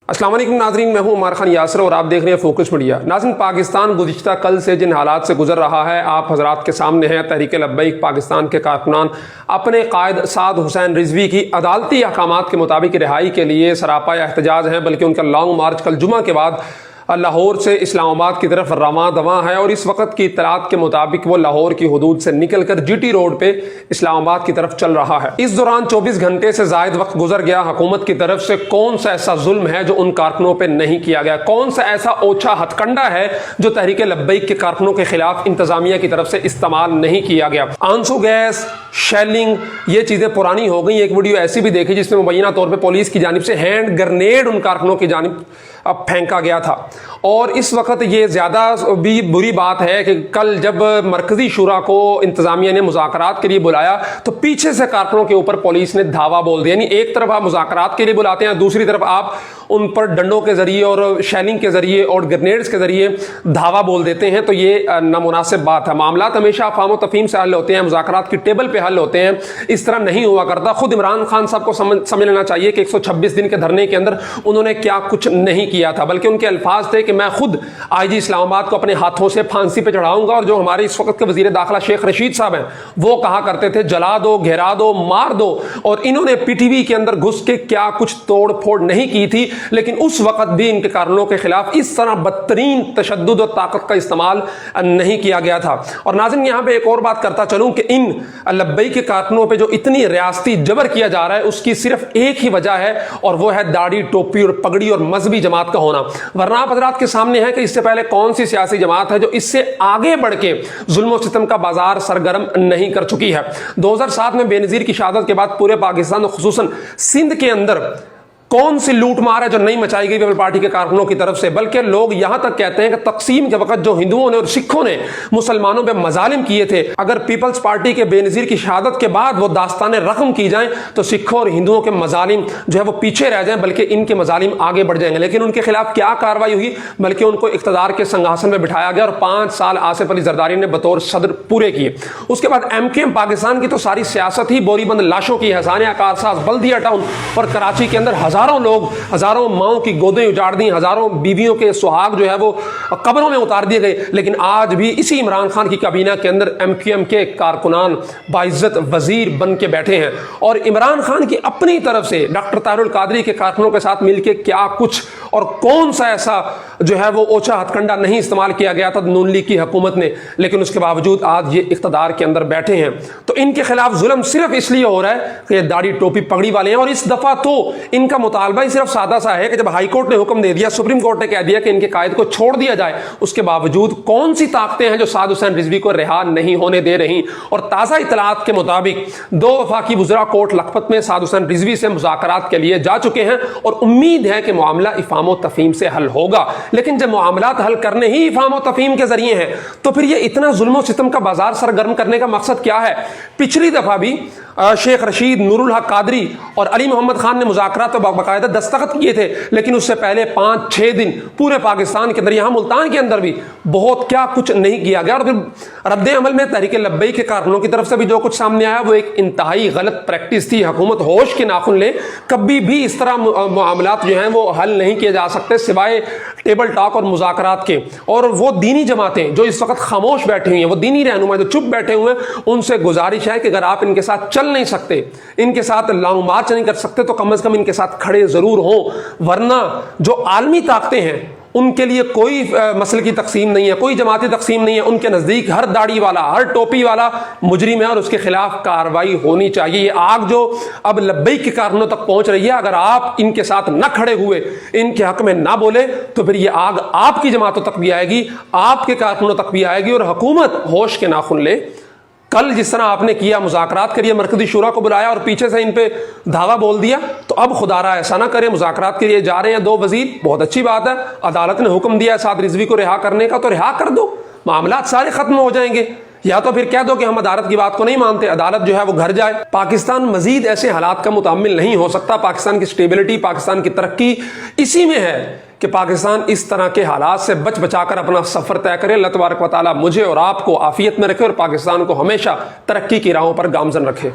अस्सलाम वालेकुम नाज़रीन, मैं हूं उमर खान यासर और आप देख रहे हैं फोकस मीडिया। नाज़रीन, पाकिस्तान गुज़िश्ता कल से जिन हालात से गुजर रहा है आप हज़रात के सामने है। तहरीक लब्बैक पाकिस्तान के कारकुनान अपने कायद साद हुसैन रिजवी की अदालती अहकामात के मुताबिक रिहाई के लिए सरापा एहतजाज हैं, बल्कि उनका लॉन्ग मार्च कल जुमा के बाद लाहौर से इस्लामाबाद की तरफ रवां दवां है और इस वक्त की इत्तलात के मुताबिक वो लाहौर की हदूद से निकलकर जीटी रोड पे इस्लामाबाद की तरफ चल रहा है। इस दौरान 24 घंटे से ज़ायद वक्त गुजर गया। हुकूमत की तरफ से कौन सा ऐसा जुल्म है जो उन कारकुनों पे नहीं किया गया? कौन सा ऐसा ओछा हथकंडा है जो तहरीक लब्बैक के कारकुनों के खिलाफ इंतजामिया की तरफ से इस्तेमाल नहीं किया गया? आंसू गैस, शेलिंग, ये चीज़ें पुरानी हो गई। एक वीडियो ऐसी भी देखी जिसमें मुबैना तौर पर पुलिस की जानिब से हैंड ग्रेनेड उन कारकुनों की जानिब अब फेंका गया था। और इस वक्त ये ज़्यादा भी बुरी बात है कि कल जब मरकज़ी शुरा को इंतज़ामिया ने मुज़ाकरात के लिए बुलाया तो पीछे से कारकुनों के ऊपर पुलिस ने धावा बोल दिया। यानी एक तरफ आप मुज़ाकरात के लिए बुलाते हैं, दूसरी तरफ आप उन पर डंडों के ज़रिए और शेलिंग के ज़रिए और ग्रेनेड्स के ज़रिए धावा बोल देते हैं। तो ये नामुनासिब बात है। मामलात हमेशा अफ़ाम व तफ़हीम से हल होते हैं, मुज़ाकरात की टेबल पे हल होते हैं, इस तरह नहीं हुआ करता। खुद इमरान खान साहब को समझ लेना चाहिए कि 126 दिन के धरने के अंदर उन्होंने क्या कुछ नहीं किया था, बल्कि उनके अल्फाज थे कि मैं खुद आईजी इस्लामाबाद को अपने हाथों से फांसी पे चढ़ाऊंगा। और जो हमारे इस वक्त के वज़ीर दाखिला शेख रशीद साहब हैं वो कहा करते थे जला दो, घेरा दो, मार दो। और इन्होंने पीटीवी के अंदर घुस के क्या कुछ तोड़ फोड़ नहीं की थी, लेकिन उस वक्त भी इनके कारणों के खिलाफ इस तरह बदतरीन तशद्दुद और ताकत का इस्तेमाल नहीं किया गया था। और नाज़रीन, यहाँ पे एक और बात करता चलूं कि इन लब्बैक के कारकुनों पे जो इतनी रियासती जबर किया जा रहा है उसकी सिर्फ एक ही वजह है और वो है दाढ़ी, टोपी और पगड़ी और मजहबी जमात का होना। वरना आप हज़रात के सामने है कि इससे पहले कौन सी सियासी जमात है जो इससे आगे बढ़ के जुल्म और सितम का बाजार सरगर्म नहीं कर चुकी है। 2007 में बेनज़ीर की शहादत के बाद पूरे पाकिस्तान और खुसूसन सिंध के अंदर कौन सी लूट मार है जो नहीं मचाई गई पीपल पार्टी के कारकुनों की तरफ से? बल्कि लोग यहां तक कहते हैं कि तकसीम के वक्त जो हिंदुओं ने और सिखों ने मुसलमानों पे मजालिम किए थे, अगर पीपल्स पार्टी के बेनज़ीर की शहादत के बाद वो दास्तान रकम की जाए तो सिखों और हिंदुओं के मजालिम जो है वो पीछे रह जाएं, बल्कि इनके मजालिम आगे बढ़ जाएंगे। लेकिन उनके खिलाफ क्या कार्रवाई हुई? बल्कि उनको इख्तदार के संघासन में बिठाया गया और 5 साल आसिफ अली जरदारी ने बतौर सदर पूरे किए। उसके बाद MKM पाकिस्तान की तो सारी सियासत ही बोरीबंद लाशों की है। सानिया कारसाज, बल्दिया टाउन और कराची के अंदर हजारों लोग, हजारों माओं की गोदें उजाड़ दी, हजारों बीवियों के सुहाग जो है वो कब्रों में उतार दिए गए। लेकिन आज भी इसी इमरान खान की काबीना के अंदर MKM के कारकुनान बाइज्जत वजीर बन के बैठे हैं। और इमरान खान की अपनी तरफ से डॉक्टर तारुल कादरी के कारकुनों के साथ मिलकर क्या कुछ और कौन सा ऐसा जो है वो ओछा हथकंडा नहीं इस्तेमाल किया गया था नून लीग की हुकूमत ने, लेकिन उसके बावजूद आज ये इख्तदार के अंदर बैठे हैं। तो इनके खिलाफ जुल्म सिर्फ इसलिए हो रहा है कि ये दाढ़ी टोपी पगड़ी वाले हैं। और इस दफा तो इनका मुतालबा सिर्फ सादा सा है कि जब हाई कोर्ट ने हुक्म दे दिया, सुप्रीम कोर्ट ने कह दिया कि इनके कायद को छोड़ दिया जाए, उसके बावजूद कौन सी ताकतें हैं जो साद हुसैन रिजवी को रिहा नहीं होने दे रही? और ताज़ा इतलात के मुताबिक 2 वफाकी वज़रा कोर्ट लखपत में साद हुसैन रिजवी से मुज़ाकरात के लिए जा चुके हैं और उम्मीद है कि मामला इफ़ाम व तफ़हीम से हल होगा। लेकिन जब मामलात हल करने ही इफ़ाम व तफ़हीम के जरिए हैं तो फिर ये इतना जुल्म व सितम का बाजार सरगर्म करने का मकसद क्या है? पिछली दफा भी शेख रशीद, नूरुल हक कादरी और अली मोहम्मद खान ने मुज़ाकरात पर बाकायदा दस्तखत किए थे, लेकिन उससे पहले 5-6 दिन पूरे पाकिस्तान के अंदर, यहाँ मुल्तान के अंदर भी बहुत क्या कुछ नहीं किया गया। और फिर रद्द अमल में तहरीक लब्बैक के कारकुनों की तरफ से भी जो कुछ सामने आया वो एक इंतहाई गलत प्रैक्टिस थी। हुकूमत होश के नाखुन ले, कभी भी इस तरह मामलात जो हैं वो हल नहीं किए जा सकते सिवाय टेबल टॉक और मुज़ाकरात के। और वो दीनी जमातें जो इस वक्त खामोश बैठी हुई हैं, वो दीनी रहनुमा जो चुप बैठे हुए हैं, उनसे गुजारिश है कि अगर आप इनके साथ चल नहीं सकते, इनके साथ लॉन्ग मार्च नहीं कर सकते, तो कम से कम इनके साथ खड़े जरूर हों। वरना जो आलमी ताकतें हैं उनके लिए कोई मसल की तकसीम नहीं है, कोई जमाती तकसीम नहीं है। उनके नज़दीक हर दाढ़ी वाला, हर टोपी वाला मुजरिम है और उसके खिलाफ कार्रवाई होनी चाहिए। ये आग जो अब लब्बैक के कारणों तक पहुंच रही है, अगर आप इनके साथ न खड़े हुए, इनके हक में ना बोले, तो फिर ये आग आपकी जमातों तक भी आएगी, आपके कारकुनों तक भी आएगी। और हुकूमत होश के नाखुन ले। कल जिस तरह आपने किया, मुज़ाकरात के लिए मरकज़ी शुरा को बुलाया और पीछे से इन पे धावा बोल दिया, तो अब खुदारा ऐसा ना करें। मुज़ाकरात के लिए जा रहे हैं 2 वज़ीर, बहुत अच्छी बात है। अदालत ने हुक्म दिया साद रिजवी को रिहा करने का, तो रिहा कर दो, मामलात सारे खत्म हो जाएंगे। या तो फिर कह दो कि हम अदालत की बात को नहीं मानते, अदालत जो है वो घर जाए। पाकिस्तान मजीद ऐसे हालात का मुतामिल नहीं हो सकता। पाकिस्तान की स्टेबिलिटी, पाकिस्तान की तरक्की इसी में है कि पाकिस्तान इस तरह के हालात से बच बचाकर अपना सफर तय करे। अल्लाह तबारक व तआला मुझे और आपको आफियत में रखे और पाकिस्तान को हमेशा तरक्की की राहों पर गामजन रखे।